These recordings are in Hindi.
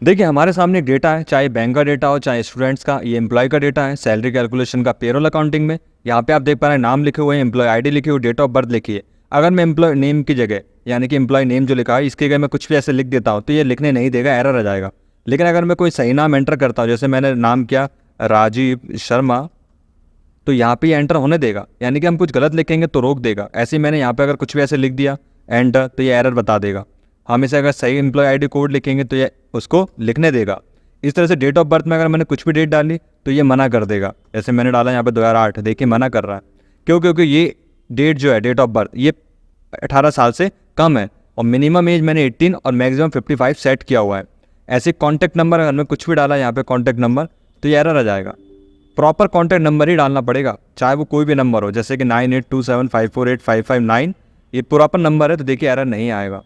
देखिए हमारे सामने एक डेटा है, चाहे बैंक का डेटा हो चाहे स्टूडेंट्स का, ये एम्प्लॉय का डेटा है, सैलरी कैलकुलेशन का, पेरोल अकाउंटिंग में। यहाँ पे आप देख पा रहे हैं नाम लिखे हुए हैं, एम्प्लॉय आईडी लिखी हुई, डेट ऑफ बर्थ लिखी है। अगर मैं एम्प्लॉय नेम की जगह यानी कि एम्प्लॉय नेम जो लिखा है इसकी जगह मैं कुछ भी ऐसे लिख देता हूँ तो ये लिखने नहीं देगा, एरर आ जाएगा। लेकिन अगर मैं कोई सही नाम एंटर करता हूँ, जैसे मैंने नाम किया राजीव शर्मा, तो यहाँ पे एंटर होने देगा। यानी कि हम कुछ गलत लिखेंगे तो रोक देगा। ऐसे ही मैंने यहाँ पे अगर कुछ भी ऐसे लिख दिया एंटर, तो ये एरर बता देगा। हम इसे अगर सही एम्प्लॉय आईडी कोड लिखेंगे तो ये उसको लिखने देगा। इस तरह से डेट ऑफ बर्थ में अगर मैंने कुछ भी डेट डाली तो ये मना कर देगा। जैसे मैंने डाला यहाँ पे 2008, देखिए मना कर रहा है। क्यों? क्योंकि ये डेट जो है डेट ऑफ बर्थ ये 18 साल से कम है और मिनिमम एज मैंने 18 और मैक्सिमम 55 सेट किया हुआ है। ऐसे कॉन्टैक्ट नंबर अगर मैं कुछ भी डाला यहाँ पे कॉन्टैक्ट नंबर, तो ये एरर आ जाएगा। प्रॉपर कॉन्टैक्ट नंबर ही डालना पड़ेगा, चाहे वो कोई भी नंबर हो, जैसे कि 9827548559। ये प्रॉपर नंबर है तो देखिए एरर नहीं आएगा।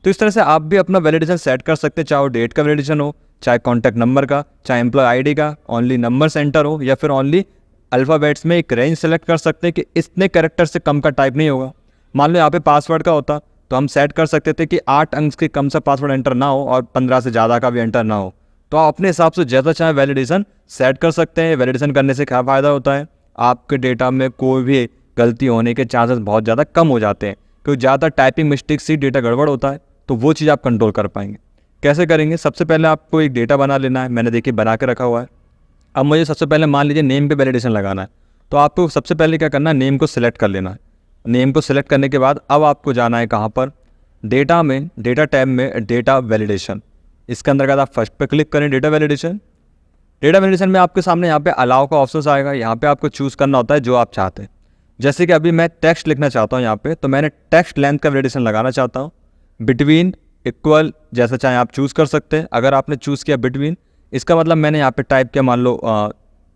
तो इस तरह से आप भी अपना वैलिडेशन सेट कर सकते हैं, चाहे वो डेट का वैलिडेशन हो, चाहे कॉन्टैक्ट नंबर का, चाहे एम्प्लॉय आईडी का, ओनली नंबर सेंटर हो, या फिर ओनली अल्फ़ाबेट्स में एक रेंज सेलेक्ट कर सकते हैं कि इतने कैरेक्टर से कम का टाइप नहीं होगा। मान लो यहाँ पे पासवर्ड का होता तो हम सेट कर सकते थे कि 8 अंक के कम से पासवर्ड एंटर ना हो और 15 से ज़्यादा का भी एंटर ना हो। तो आप अपने हिसाब से जैसा चाहे वैलिडेशन सेट कर सकते हैं। वैलिडेशन करने से क्या फ़ायदा होता है, आपके डेटा में कोई भी गलती होने के चांसेस बहुत ज़्यादा कम हो जाते हैं, क्योंकि ज़्यादा टाइपिंग मिस्टेक से डेटा गड़बड़ होता है। तो वो चीज़ आप कंट्रोल कर पाएंगे। कैसे करेंगे? सबसे पहले आपको एक डेटा बना लेना है। मैंने देखिए बना के रखा हुआ है। अब मुझे सबसे पहले मान लीजिए नेम पे वैलिडेशन लगाना है, तो आपको सबसे पहले क्या करना है, नेम को सिलेक्ट कर लेना है। नेम को सिलेक्ट करने के बाद अब आपको जाना है कहाँ पर, डेटा में, डेटा टैब में डेटा वैलिडेशन। इसके अंतर्गत आप फर्स्ट पे क्लिक करें, डेटा वैलिडेशन। डेटा वैलिडेशन में आपके सामने यहाँ पे अलाउ का ऑप्शन आएगा। यहाँ पे आपको चूज़ करना होता है जो आप चाहते हैं। जैसे कि अभी मैं टेक्स्ट लिखना चाहता हूँ यहाँ पे, तो मैंने टेक्स्ट लेंथ का वैलिडेशन लगाना चाहता हूँ। बिटवीन, इक्वल, जैसा चाहे आप चूज़ कर सकते हैं। अगर आपने चूज़ किया बिटवीन, इसका मतलब मैंने यहाँ पे टाइप किया मान लो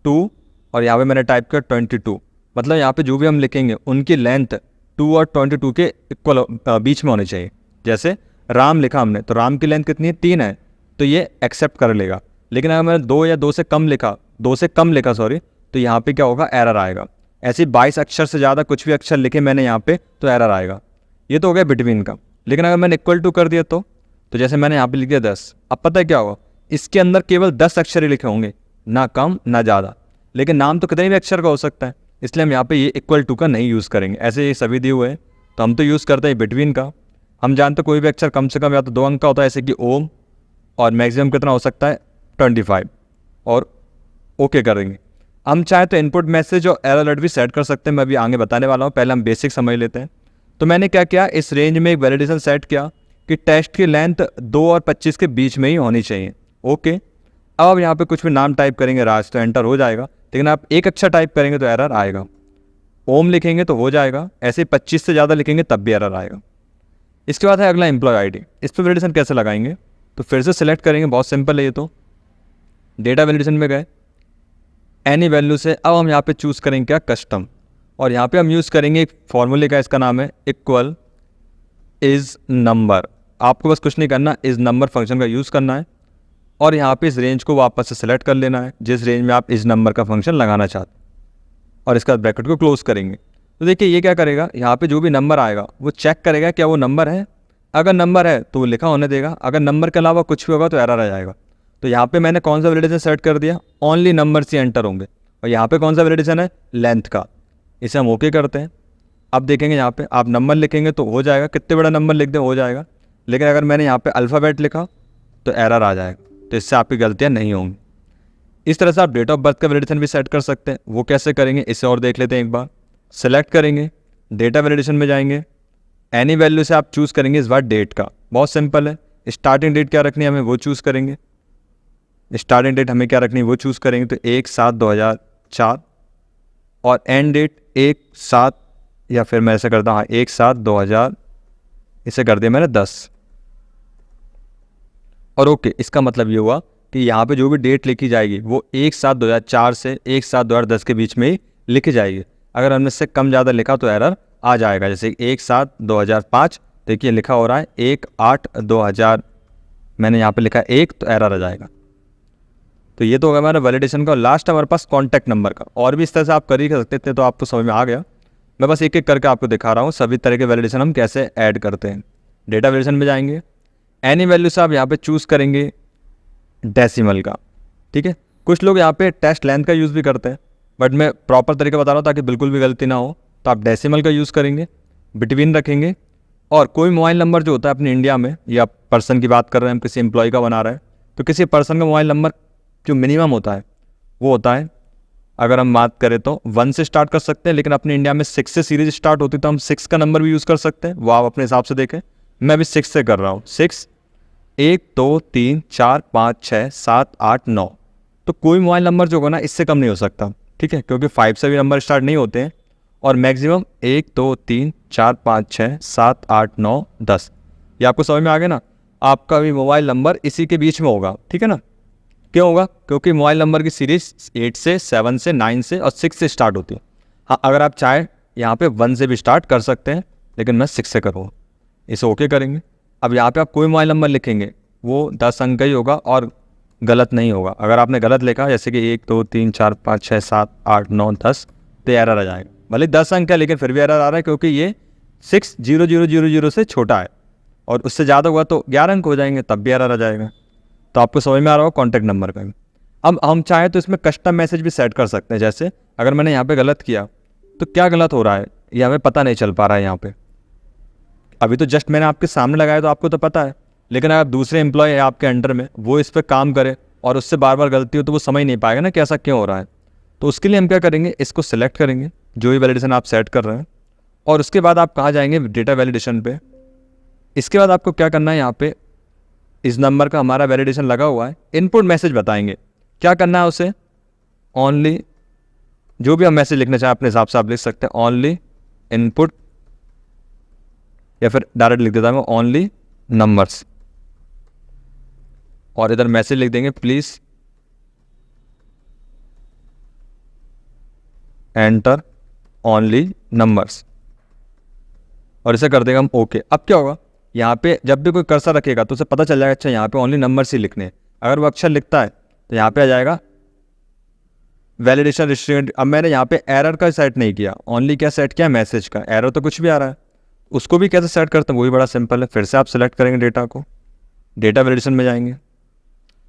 2 और यहाँ पे मैंने टाइप किया 22। मतलब यहाँ पे जो भी हम लिखेंगे उनकी लेंथ 2 और 22 के इक्वल बीच में होनी चाहिए। जैसे राम लिखा हमने, तो राम की लेंथ कितनी है, 3 है, तो ये एक्सेप्ट कर लेगा। लेकिन अगर मैंने 2 या 2 से कम लिखा, 2 से कम लिखा सॉरी, तो यहाँ पे क्या होगा, एरर आएगा। ऐसे 22 अक्षर से ज़्यादा कुछ भी अक्षर लिखे मैंने यहाँ पे तो एरर आएगा। ये तो हो गया बिटवीन का। लेकिन अगर मैंने इक्वल टू कर दिया तो जैसे मैंने यहाँ पे लिख दिया 10, अब पता है क्या होगा, इसके अंदर केवल 10 अक्षर ही लिखे होंगे, ना कम ना ज़्यादा। लेकिन नाम तो कितने भी अक्षर का हो सकता है, इसलिए हम यहाँ पे ये इक्वल टू का नहीं यूज़ करेंगे। ऐसे ये सभी दिए हुए हैं तो हम तो यूज़ करते हैं बिटवीन का। हम जानते हैं कोई भी अक्षर कम से कम या तो 2 अंक का होता है, जैसे कि ओम, और मैक्सिमम कितना हो सकता है 25, और ओके करेंगे। हम चाहे तो इनपुट मैसेज और एरर अलर्ट भी सेट कर सकते हैं, मैं अभी आगे बताने वाला हूँ। पहले हम बेसिक समझ लेते हैं। तो मैंने क्या किया, इस रेंज में एक वैलिडेशन सेट किया कि टेक्स्ट की लेंथ 2 और 25 के बीच में ही होनी चाहिए। ओके, अब आप यहाँ पे कुछ भी नाम टाइप करेंगे राज, तो एंटर हो जाएगा। लेकिन आप एक अक्षर टाइप करेंगे तो एरर आएगा। ओम लिखेंगे तो हो जाएगा, ऐसे 25 से ज़्यादा लिखेंगे तब भी एरर आएगा। इसके बाद है अगला एम्प्लॉय आईडी। इस पर वैलिडेशन कैसे लगाएंगे, तो फिर से सिलेक्ट करेंगे, बहुत सिंपल है ये तो। डेटा वैलिडेशन में गए, एनी वैल्यू से अब हम यहाँ पे चूज़ करेंगे क्या, कस्टम। और यहाँ पे हम यूज़ करेंगे एक फॉर्मूले का, इसका नाम है इक्वल इज़ नंबर। आपको बस कुछ नहीं करना, इज़ नंबर फंक्शन का यूज़ करना है और यहाँ पे इस रेंज को वापस से सेलेक्ट कर लेना है जिस रेंज में आप इस नंबर का फंक्शन लगाना चाहते हैं, और इसका ब्रैकेट को क्लोज करेंगे। तो देखिए ये क्या करेगा, यहाँ पे जो भी नंबर आएगा वो चेक करेगा क्या वो नंबर है। अगर नंबर है तो वो लिखा होने देगा, अगर नंबर के अलावा कुछ भी होगा तो एरर आ जाएगा। तो यहाँ पे मैंने कौन सा वैलिडेशन सेट कर दिया, ओनली नंबर से एंटर होंगे। और यहाँ पे कौन सा वैलिडेशन है, लेंथ का। इसे हम ओके करते हैं। अब देखेंगे यहाँ पे आप नंबर लिखेंगे तो हो जाएगा, कितने बड़ा नंबर लिख दें हो जाएगा। लेकिन अगर मैंने यहाँ पे अल्फ़ाबेट लिखा तो एरर आ जाएगा, तो इससे आपकी गलतियाँ नहीं होंगी। इस तरह से आप डेट ऑफ बर्थ का वैलिडेशन भी सेट कर सकते हैं। वो कैसे करेंगे इसे और देख लेते हैं एक बार। सेलेक्ट करेंगे, डेटा वैलिडेशन में जाएंगे, एनी वैल्यू से आप चूज़ करेंगे इस बार डेट का। बहुत सिंपल है, स्टार्टिंग डेट क्या रखनी है हमें वो चूज़ करेंगे। स्टार्टिंग डेट हमें क्या रखनी है वो चूज़ करेंगे, तो 1/7/2004, और एंड डेट 1/7, या फिर मैं ऐसे करता हूँ 1/7/2000, इसे कर दिया मैंने 10, और ओके। इसका मतलब ये हुआ कि यहाँ पे जो भी डेट लिखी जाएगी वो 1/7/2004 से 1/7/2010 के बीच में ही लिखी जाएगी। अगर हमने इससे कम ज़्यादा लिखा तो एरर आ जाएगा। जैसे 1/7/2005, देखिए लिखा हो रहा है 1/8/2000, मैंने यहाँ पे लिखा 1, तो एरर आ जाएगा। तो ये तो होगा हमारा वैलिडेशन का। लास्ट हमारे पास कॉन्टैक्ट नंबर का। और भी इस तरह से आप कर ही सकते थे, तो आपको समझ में आ गया। मैं बस एक एक करके आपको दिखा रहा हूँ सभी तरह के वैलिडेशन हम कैसे ऐड करते हैं। डेटा वैलिडेशन में जाएंगे, एनी वैल्यू से आप यहाँ पे चूज़ करेंगे डेसिमल का। ठीक है, कुछ लोग यहाँ पे टेस्ट लेंथ का यूज़ भी करते हैं, बट मैं प्रॉपर तरीका बता रहा हूँ ताकि बिल्कुल भी गलती ना हो। तो आप डेसिमल का यूज़ करेंगे, बिटवीन रखेंगे, और कोई मोबाइल नंबर जो होता है अपने इंडिया में, या पर्सन की बात कर रहे हैं, हम किसी एम्प्लॉय का बना रहे हैं, तो किसी पर्सन का मोबाइल नंबर जो मिनिमम होता है वो होता है, अगर हम बात करें तो 1 से स्टार्ट कर सकते हैं, लेकिन अपने इंडिया में 6 से सीरीज स्टार्ट होती है, तो हम 6 का नंबर भी यूज़ कर सकते हैं। वो आप अपने हिसाब से देखें, मैं भी 6 से कर रहा हूँ। 6, 1 2 3 4 5 6 7 8 9। तो कोई मोबाइल नंबर जो होगा ना इससे कम नहीं हो सकता। ठीक है, क्योंकि 5 से भी नंबर स्टार्ट नहीं होते हैं, और मैक्सिमम 1 2 3 4 5 6 7 8 9 10। ये आपको समझ में आ गया ना। आपका भी मोबाइल नंबर इसी के बीच में होगा। ठीक है ना, क्यों होगा? क्योंकि मोबाइल नंबर की सीरीज 8 से 7 से 9 से और 6 से स्टार्ट होती है। हाँ, अगर आप चाहें यहाँ पे 1 से भी स्टार्ट कर सकते हैं, लेकिन मैं 6 से करूँगा। इसे ओके करेंगे। अब यहाँ पे आप कोई मोबाइल नंबर लिखेंगे वो 10 अंक का ही होगा और गलत नहीं होगा। अगर आपने गलत लिखा जैसे कि 1 2 3 4 5 6 7 8 9 10, तो एरर आ जाएगा। भले 10 अंक है लेकिन फिर भी एरर आ रहा है, क्योंकि ये 60000 से छोटा है, और उससे ज़्यादा हुआ तो 11 अंक हो जाएंगे, तब भी एरर आ जाएगा। तो आपको समझ में आ रहा हो कॉन्टैक्ट नंबर का भी। अब हम चाहें तो इसमें कस्टम मैसेज भी सेट कर सकते हैं। जैसे अगर मैंने यहाँ पे गलत किया तो क्या गलत हो रहा है ये हमें पता नहीं चल पा रहा है यहाँ पे। अभी तो जस्ट मैंने आपके सामने लगाया तो आपको तो पता है, लेकिन अगर दूसरे एम्प्लॉय है आपके अंडर में, वो इस पर काम करे और उससे बार बार गलती हो, तो वो समझ नहीं पाएगा ना कि ऐसा क्यों हो रहा है। तो उसके लिए हम क्या करेंगे, इसको सिलेक्ट करेंगे जो भी वैलिडेशन आप सेट कर रहे हैं, और उसके बाद आप कहाँ जाएंगे, डेटा वैलिडेशन पे। इसके बाद आपको क्या करना है, यहाँ पे इस नंबर का हमारा वैलिडेशन लगा हुआ है, इनपुट मैसेज बताएंगे क्या करना है उसे। ओनली, जो भी हम मैसेज लिखना चाहें अपने हिसाब से आप लिख सकते हैं, ओनली इनपुट, या फिर डायरेक्ट लिख देता हूँ ओनली नंबर्स, और इधर मैसेज लिख देंगे प्लीज एंटर ओनली नंबर्स, और इसे कर देगा हम ओके। अब क्या होगा, यहाँ पे जब भी कोई कर्सर रखेगा तो उसे पता चल जाएगा अच्छा यहाँ पे ओनली नंबर्स ही लिखने हैं। अगर वो अक्षर लिखता है तो यहाँ पे आ जाएगा वैलिडेशन रिस्ट्रिक्टेड। अब मैंने यहाँ पे एरर का सेट नहीं किया, ओनली क्या सेट किया, मैसेज का। एरर तो कुछ भी आ रहा है, उसको भी कैसे सेट करते हैं वो भी बड़ा सिंपल है। फिर से आप सेलेक्ट करेंगे डेटा को, डेटा वैलिडेशन में जाएंगे,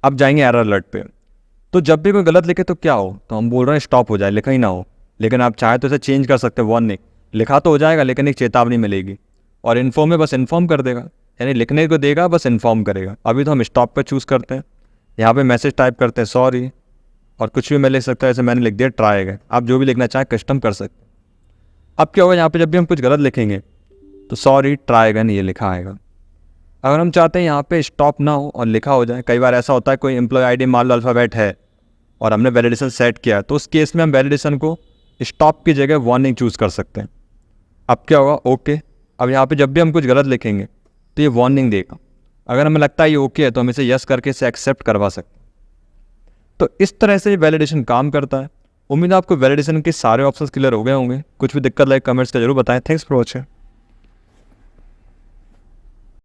अब जाएंगे एरर अलर्ट पे। तो जब भी कोई गलत लिखे तो क्या हो, तो हम बोल रहे हैं स्टॉप हो जाए, लिखा ही ना हो। लेकिन आप चाहे तो इसे चेंज कर सकते हैं, वार्निंग लिखा तो हो जाएगा लेकिन एक चेतावनी मिलेगी, और इन्फॉर्म में बस इन्फॉर्म कर देगा, यानी लिखने को देगा बस इन्फॉर्म करेगा। अभी तो हम स्टॉप पर चूज़ करते हैं, यहाँ पे मैसेज टाइप करते हैं सॉरी, और कुछ भी मैं लिख सकता है, जैसे मैंने लिख दिया ट्राई अगेन। आप जो भी लिखना चाहें कस्टम कर सकते हैं। अब क्या होगा, यहाँ पे जब भी हम कुछ गलत लिखेंगे तो सॉरी ट्राई अगेन ये लिखा आएगा। अगर हम चाहते हैं यहाँ पे स्टॉप ना हो और लिखा हो जाए, कई बार ऐसा होता है कोई एम्प्लॉय आईडी मान लो अल्फ़ाबेट है और हमने वैलिडेशन सेट किया, तो उस केस में हम वैलिडेशन को स्टॉप की जगह वार्निंग चूज़ कर सकते हैं। अब क्या होगा, ओके। अब यहाँ पे जब भी हम कुछ गलत लिखेंगे तो ये वार्निंग देगा। अगर हमें लगता है ये ओके है तो हम इसे यस करके इसे एक्सेप्ट करवा सकते हैं। तो इस तरह से ये वैलिडेशन काम करता है। उम्मीद है आपको वैलिडेशन के सारे ऑप्शंस क्लियर हो गए होंगे। कुछ भी दिक्कत लगे कमेंट्स का जरूर बताएं। Thanks for watching.